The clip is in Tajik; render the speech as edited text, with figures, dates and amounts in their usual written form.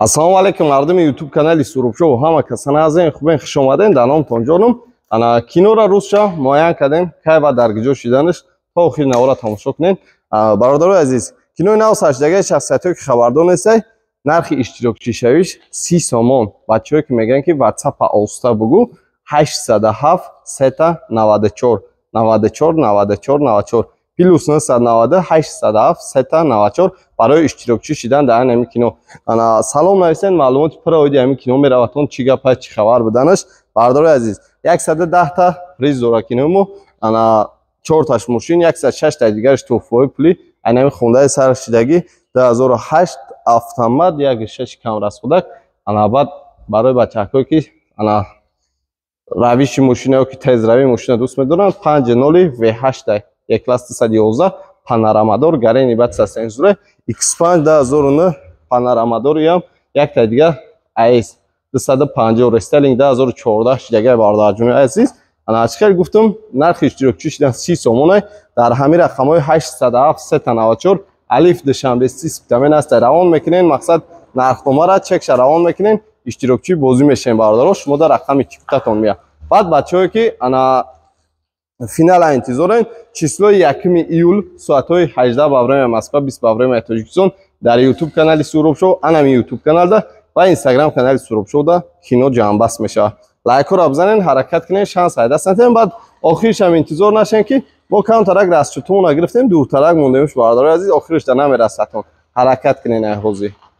Ассалому алайкум мардуми YouTube канали Сурубшоу ҳама касана ҳастем хубен хуш омадем дар номтон ҷонум ана кинора русша муайян кардем кай ва дар киҷо шиданаш то охири навора тамошо кунед. Бародарои азиз, кинои нав саҷдагаи шахсиятҳое ки хабардор нестед, нархи иштирокчишавиш 30 сомон. Бачаҳое ки мегӯянд ки WhatsApp-а оста бугу 807 3 94 94 94 94 плюс 990 807 3 94 барои иштирокчӣ шидан дар ҳамин кино. Ана салом нависен, маълумоти пурра оиди ҳамин кино меравад. Он чӣ гапа, чӣ хабар буданаш? Бародарои азиз, 110 та приз дора кинои мо. Ана 4 таш мошин, 106 та дигараш тӯҳфаҳои пулӣ. Ана ҳамин хондаи саршидагӣ 2008 автомат 1.6 камрасхудак. Ана баъд барои бачаҳое ки ана равиши мошинаё ки тезравии мошина дӯст медоранд 50 V8 1 класс 311 панорамадор гарени баъд са сензура X5 2009 панорамадори ҳам як та дигар AS 250 рестайлинг 2014 шидагай бародарҷони азиз. Ана ачхел гуфтам нархи иштирокчӣ шидан 30 сомон дар ҳамин рақамҳои 807 394 алиф душанбе спитамен аст равон мекунен. мақсад нархномаро чекша равон мекунен, иштирокчӣ бозӣ мешавем бародаро, шумо дар рақами чиптатон меяд. баъд бачаҳое ки ана финала интизорен числои 1 июл соатҳои 18 ба времяи Москва 20 ба времяи Тоҷикистон дар YouTube канали Сурубшоу, анами YouTube каналда ва Instagram канали Сурубшоуда кино ҷамъбаст мешавад. Лайкҳоро бизанен, ҳаракат кунен, шанс ҳайдаст натем. баъд охириш ҳам интизор нашен ки мо камтарак растчутумона гирифтем, дуртарак мондемш бародарои азиз, охириш да намерасатон. ҳаракат кунен ай ҳозӣ.